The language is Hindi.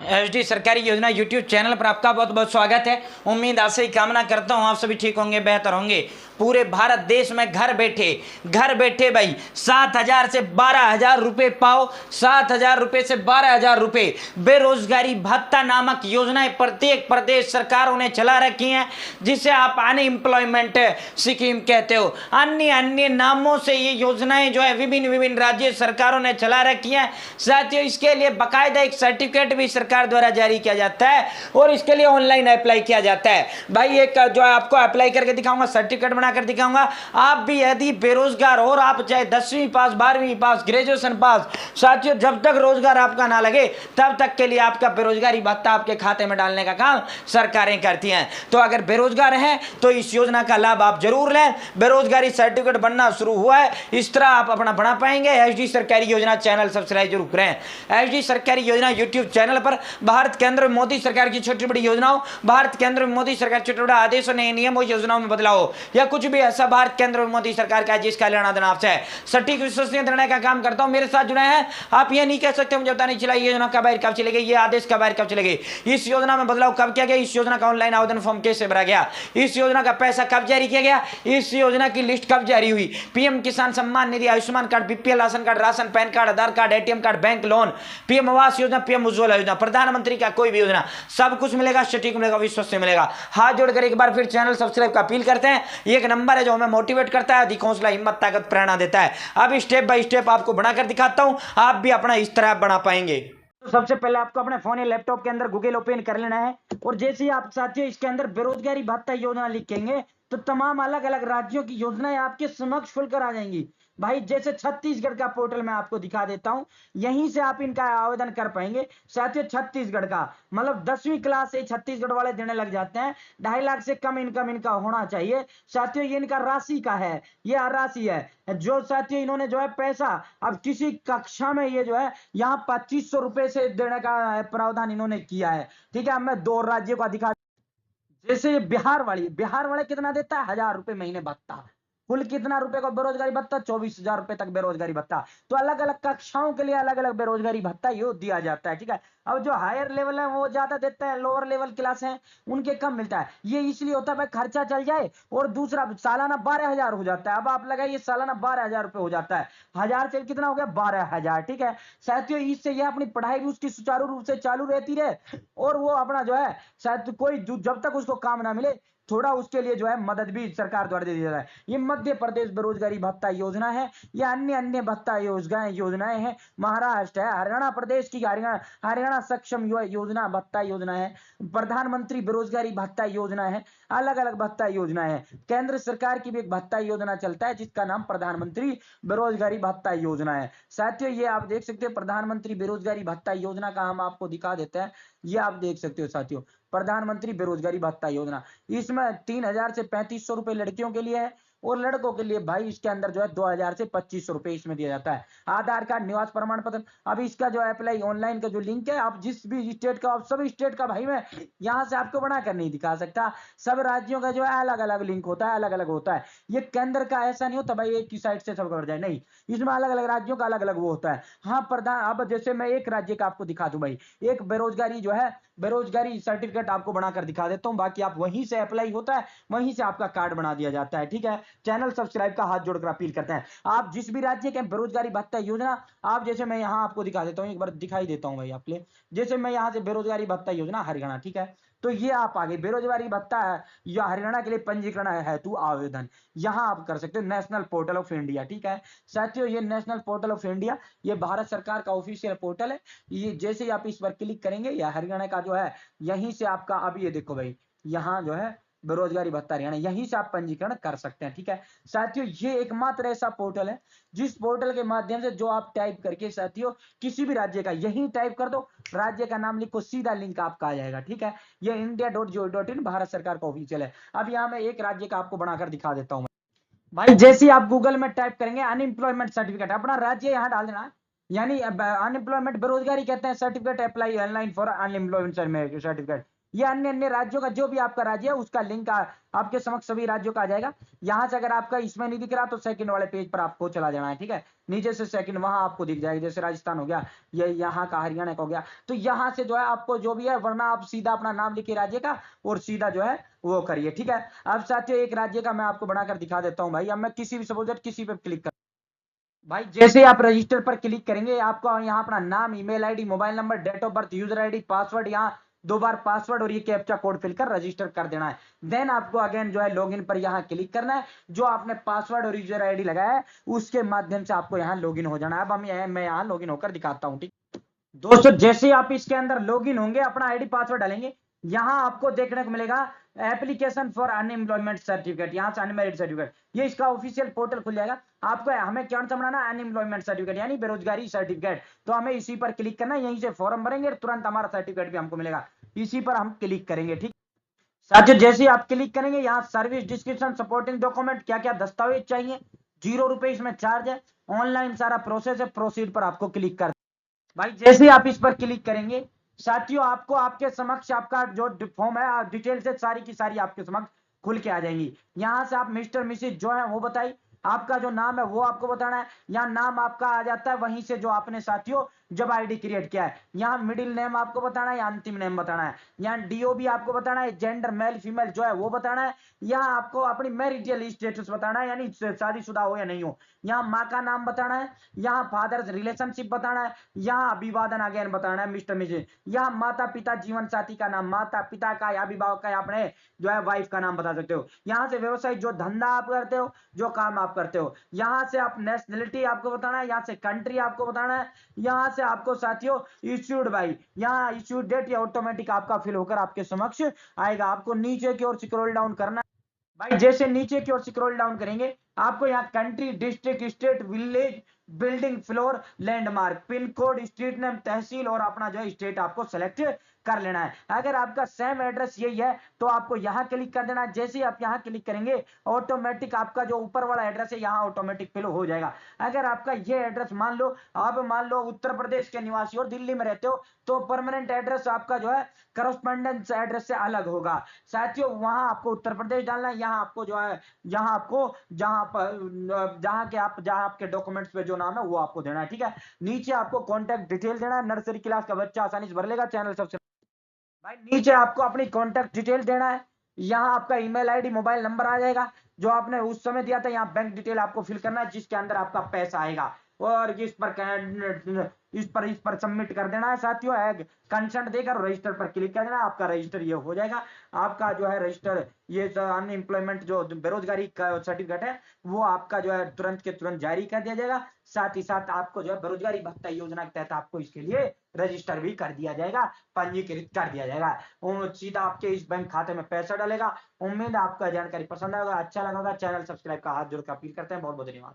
एचडी सरकारी योजना यूट्यूब चैनल पर आपका बहुत बहुत स्वागत है। उम्मीद आशा ही कामना करता हूँ आप सभी ठीक होंगे, बेहतर होंगे। पूरे भारत देश में घर बैठे भाई 7,000 से 12,000 रुपये पाओ। 7,000 रुपये से 12,000 रुपये बेरोजगारी भत्ता नामक योजनाएं प्रत्येक प्रदेश सरकारों ने चला रखी हैं, जिसे आप अनएम्प्लॉयमेंट स्कीम कहते हो। अन्य अन्य नामों से ये योजनाएं जो है विभिन्न राज्य सरकारों ने चला रखी हैं। साथियों, इसके लिए बाकायदा एक सर्टिफिकेट भी सरकार द्वारा जारी किया जाता है और इसके लिए ऑनलाइन अप्लाई किया जाता है। भाई एक जो है आपको अप्लाई करके दिखाऊंगा, सर्टिफिकेट बनाकर दिखाऊंगा। आप भी यदि बेरोजगार हो और आप चाहे 10वीं पास, 12वीं पास, ग्रेजुएशन पास, साथियों जब तक रोजगार आपका ना लगे तब तक के लिए आपका बेरोजगारी भत्ता आपके खाते में डालने का काम सरकारें करती हैं। तो अगर बेरोजगार हैं तो इस योजना का लाभ आप जरूर लें। बेरोजगारी सर्टिफिकेट बनना शुरू हुआ है, इस तरह आप अपना बना पाएंगे। एचडी सरकारी योजना चैनल सब्सक्राइब जरूर करें। एचडी सरकारी योजना यूट्यूब चैनल पर भारत केंद्र में मोदी सरकार की छोटी बड़ी योजनाओं, भारत केंद्र में मोदी सरकार छोटे बड़े आदेशों, नए नियमों, योजनाओं में बदलाव या कुछ भी ऐसा भारत केंद्र में मोदी सरकार का जिसका लेना देना आपसे है, सटीक विश्वसनीय निर्णय का काम करता हूं। मेरे साथ जुड़े हैं, आप ये नहीं कह सकते मुझे पता नहीं चला ये योजना कब आएगी, कब चलेगी, ये आदेश कब आएगा, कब चलेगी, इस योजना में बदलाव कब किया गया, इस योजना का ऑनलाइन आवेदन फॉर्म कैसे भरा गया, इस योजना का पैसा कब जारी किया गया, इस योजना की लिस्ट कब जारी हुई। PM Kisan Samman Nidhi, Ayushman card, BPL ration card, ration, PAN card, Aadhaar card, ATM card, bank loan, PM Awas Yojana, PM Ujjwala योजना, प्रधानमंत्री का कोई भी योजना, सब कुछ मिलेगा, सटीक मिलेगा, विश्वसनीय मिलेगा। हाथ जोड़कर एक बार फिर चैनल सब्सक्राइब का अपील करते हैं। एक नंबर है जो हमें मोटिवेट करता है, अधिक हौसला, हिम्मत, ताकत, प्रेरणा देता है। अब स्टेप बाय स्टेप आपको बनाकर दिखाता हूं, आप भी अपना इस तरह बना पाएंगे। तो सबसे पहले आपको अपने फोन या लैपटॉप के अंदर गूगल ओपन कर लेना है और जैसे ही आप साथियों इसके अंदर बेरोजगारी भत्ता योजना लिखेंगे तो तमाम अलग अलग राज्यों की योजनाएं आपके समक्ष खुलकर आ जाएंगी। भाई जैसे छत्तीसगढ़ का पोर्टल मैं आपको दिखा देता हूं, यहीं से आप इनका आवेदन कर पाएंगे। साथियों छत्तीसगढ़ का मतलब 10वीं क्लास से छत्तीसगढ़ वाले देने लग जाते हैं। 2.5 लाख से कम इनकम इनका होना चाहिए। साथियों ये इनका राशि का है, ये राशि है जो साथियों इन्होंने जो है पैसा अब किसी कक्षा में ये जो है यहाँ 2500 रुपए से देने का प्रावधान इन्होंने किया है। ठीक है, अब मैं 2 राज्यों का दिखा, जैसे बिहार वाले कितना देता है, 1,000 रुपए महीने भत्ता। कुल कितना रुपए का बेरोजगारी भत्ता, 24,000 रुपए तक बेरोजगारी भत्ता। तो अलग अलग कक्षाओं के लिए अलग अलग बेरोजगारी भत्ता ये दिया जाता है। ठीक है, अब जो हायर लेवल है वो ज्यादा देता है, लोअर लेवल क्लास है उनके कम मिलता है। ये इसलिए होता है भाई खर्चा चल जाए, और दूसरा सालाना 12,000 हो जाता है। अब आप लगाइए सालाना 12,000 रुपए हो जाता है, 1,000 से कितना हो गया, 12,000। ठीक है साथियों, इससे ये अपनी पढ़ाई भी उसकी सुचारू रूप से चालू रहती रहे और वो अपना जो है शायद कोई जब तक उसको काम ना मिले थोड़ा उसके लिए जो है मदद भी सरकार द्वारा दे दिया जाता है। ये मध्य प्रदेश बेरोजगारी भत्ता योजना है, या अन्य अन्य भत्ता योजनाएं हैं। महाराष्ट्र है, हरियाणा प्रदेश की हरियाणा सक्षम योजना भत्ता योजना है, प्रधानमंत्री बेरोजगारी भत्ता योजना है, अलग अलग भत्ता योजना है। केंद्र सरकार की भी एक भत्ता योजना चलता है जिसका नाम प्रधानमंत्री बेरोजगारी भत्ता योजना है। साथियों ये आप देख सकते हो, प्रधानमंत्री बेरोजगारी भत्ता योजना का हम आपको दिखा देते हैं। ये आप देख सकते हो साथियों, प्रधानमंत्री बेरोजगारी भत्ता योजना, इसमें 3,000 से 3,500 रुपए लड़कियों के लिए है और लड़कों के लिए भाई इसके अंदर जो है 2,000 से 2,500 रुपए इसमें दिया जाता है। आधार कार्ड, निवास प्रमाण पत्र। अब इसका जो अप्लाई ऑनलाइन का जो लिंक है, आप जिस भी स्टेट का, आप सभी स्टेट का भाई मैं यहाँ से आपको बनाकर नहीं दिखा सकता, सब राज्यों का जो है अलग अलग लिंक होता है, अलग अलग होता है। ये केंद्र का ऐसा नहीं होता भाई एक ही साइड से सब कर जाए, नहीं, इसमें अलग अलग राज्यों का अलग अलग वो होता है। हाँ प्रधान, अब जैसे मैं एक राज्य का आपको दिखा दूं भाई, एक बेरोजगारी जो है बेरोजगारी सर्टिफिकेट आपको बनाकर दिखा देता हूं, बाकी आप वहीं से अप्लाई होता है, वहीं से आपका कार्ड बना दिया जाता है। ठीक है, चैनल सब्सक्राइब का हाथ जोड़कर अपील करते हैं। आप जिस भी राज्य के बेरोजगारी भत्ता योजना, आप जैसे मैं यहां आपको दिखा देता हूं, एक बार दिखाई देता हूं भाई आपके लिए, जैसे मैं यहां से बेरोजगारी भत्ता योजना हरियाणा, ठीक है, तो ये आप आगे बेरोजगारी भत्ता है या हरियाणा के लिए पंजीकरण है तू आवेदन, यहां आप कर सकते हो, नेशनल पोर्टल ऑफ इंडिया। ठीक है साथियों, ये नेशनल पोर्टल ऑफ इंडिया ये भारत सरकार का ऑफिशियल पोर्टल है। ये जैसे ही आप इस पर क्लिक करेंगे, या हरियाणा का जो है यहीं से आपका, अब ये देखो भाई यहाँ जो है बेरोजगारी भत्ता हरियाणा, यहीं से आप पंजीकरण कर सकते हैं। ठीक है साथियों, ये एकमात्र ऐसा पोर्टल है जिस पोर्टल के माध्यम से जो आप टाइप करके साथियों किसी भी राज्य का यहीं टाइप कर दो, राज्य का नाम लिखो, सीधा लिंक आपका आ जाएगा। ठीक है, ये india.gov.in भारत सरकार का ऑफिशियल है। अब यहाँ मैं एक राज्य का आपको बनाकर दिखा देता हूँ भाई। जैसे ही आप गूगल में टाइप करेंगे अनएम्प्लॉयमेंट सर्टिफिकेट, अपना राज्य यहाँ डाल देना, यानी अनएम्प्लॉयमेंट बेरोजगारी कहते हैं certificate, apply online for unemployment certificate, ये अन्य अन्य राज्यों का, जो भी आपका राज्य है उसका लिंक आपके समक्ष सभी राज्यों का आ जाएगा। यहां से अगर आपका इसमें नहीं दिख रहा तो सेकंड वाले पेज पर आपको चला जाना है, ठीक है। नीचे से सेकंड वहां आपको दिख जाएगा, जैसे राजस्थान हो गया, ये यहाँ का हरियाणा का हो गया, तो यहाँ से जो है आपको जो भी है, वरना आप सीधा अपना नाम लिखिए राज्य का और सीधा जो है वो करिए, ठीक है। अब साथियों एक राज्य का मैं आपको बनाकर दिखा देता हूं भाई। अब मैं किसी भी सपोज किसी पे क्लिक कर भाई, जैसे आप रजिस्टर पर क्लिक करेंगे आपको यहाँ अपना नाम, email ID, mobile number, date of birth, user ID, password, यहाँ 2 बार पासवर्ड और ये कैप्चा कोड फिल कर रजिस्टर कर देना है। देन आपको अगेन जो है लॉगिन पर यहाँ क्लिक करना है। जो आपने पासवर्ड और यूजर आईडी लगाया है उसके माध्यम से आपको यहाँ लॉगिन हो जाना है। अब मैं यहाँ लॉगिन होकर दिखाता हूँ, ठीक दोस्तों। जैसे आप इसके अंदर लॉगिन होंगे, अपना आईडी पासवर्ड डालेंगे, यहाँ आपको देखने को मिलेगा एप्लीकेशन फॉर अनएम्प्लॉयमेंट सर्टिफिकेट, यहाँ से अनमेरिड सर्टिफिकेट, ये इसका ऑफिशियल पोर्टल खुल जाएगा। आपको हमें कौन सा बनाना है, अनएम्प्लॉयमेंट सर्टिफिकेट यानी बेरोजगारी सर्टिफिकेट। तो हमें इसी पर क्लिक करना है, यहीं से फॉर्म भरेंगे तुरंत हमारा सर्टिफिकेट भी हमको मिलेगा, इसी पर हम क्लिक करेंगे, ठीक। साथियों जैसे ही आप क्लिक करेंगे, यहाँ सर्विस डिस्क्रिप्शन, सपोर्टिंग डॉक्यूमेंट, क्या क्या दस्तावेज चाहिए, 0 रुपए इसमें चार्ज है, ऑनलाइन सारा प्रोसेस है, प्रोसीड पर आपको क्लिक कर भाई। जैसे ही आप इस पर क्लिक करेंगे साथियों, आपको आपके समक्ष आपका जो फॉर्म है डिटेल से सारी की सारी आपके समक्ष खुल के आ जाएंगी। यहां से आप मिस्टर मिसिज जो है वो बताइए, आपका जो नाम है वो आपको बताना है। यहाँ नाम आपका आ जाता है वहीं से जो आपने साथियों जब आईडी क्रिएट किया है। यहाँ मिडिल नेम आपको बताना है या अंतिम नेम बताना है। यहाँ डीओबी आपको बताना है, जेंडर मेल फीमेल जो है वो बताना है। यहाँ आपको अपनी मैरिटल स्टेटस बताना है, यानी शादीशुदा हो या नहीं हो। यहाँ माँ का नाम बताना है, यहाँ फादर रिलेशनशिप बताना है, यहाँ अभिवादन अगेन बताना है मिस्टर मिसेज। यहाँ माता पिता जीवन साथी का नाम, माता पिता का या अभिभावक का या अपने जो है वाइफ का नाम बता सकते हो। यहाँ से व्यवसाय, जो धंधा आप करते हो, जो काम आप करते हो। यहाँ से आप नेशनलिटी आपको बताना है, यहाँ से कंट्री आपको बताना है। यहाँ से आपको साथियों इश्यूड भाई, यहाँ इश्यूड डेट या ऑटोमेटिक आपका फिल होकर आपके समक्ष आएगा। आपको नीचे की ओर स्क्रॉल डाउन करना भाई। जैसे नीचे की ओर स्क्रॉल डाउन करेंगे आपको यहाँ country, district, state, village, building, floor, landmark, pin code, street name, tehsil और अपना जो है स्टेट आपको सेलेक्ट कर लेना है। अगर आपका सेम एड्रेस यही है तो आपको यहाँ क्लिक कर देना है। जैसे ही आप यहाँ क्लिक करेंगे ऑटोमेटिक आपका जो ऊपर वाला एड्रेस है यहाँ ऑटोमेटिक फिल हो जाएगा। अगर आपका ये एड्रेस मान लो उत्तर प्रदेश के निवासी और दिल्ली में रहते हो तो परमानेंट एड्रेस आपका जो है करस्पॉन्डेंस एड्रेस से अलग होगा। साथियों वहां आपको उत्तर प्रदेश डालना है, यहाँ आपको जो है यहाँ आपको जहां आपके डॉक्यूमेंट्स पे जो नाम है वो आपको देना है, ठीक है। नीचे आपको कॉन्टैक्ट डिटेल देना है, नर्सरी क्लास का बच्चा आसानी से भर लेगा। चैनल सबसे भाई नीचे आपको अपनी कॉन्टैक्ट डिटेल देना है। यहाँ आपका ईमेल आईडी, मोबाइल नंबर आ जाएगा जो आपने उस समय दिया था। यहाँ बैंक डिटेल आपको फिल करना है जिसके अंदर आपका पैसा आएगा और इस पर सबमिट कर देना है साथियों। कंसेंट देकर रजिस्टर पर क्लिक कर देना, आपका रजिस्टर ये हो जाएगा। आपका जो है रजिस्टर ये अनएम्प्लॉयमेंट जो बेरोजगारी का सर्टिफिकेट है वो आपका जो है तुरंत के तुरंत जारी कर दिया जाएगा। साथ ही साथ आपको जो है बेरोजगारी भत्ता योजना के तहत आपको इसके लिए रजिस्टर भी कर दिया जाएगा, पंजीकृत कर दिया जाएगा और सीधा आपके इस बैंक खाते में पैसा डालेगा। उम्मीद है आपको जानकारी पसंद आएगा, अच्छा लगा। चैनल सब्सक्राइब का हाथ जोड़ कर अपील करते हैं। बहुत बहुत धन्यवाद।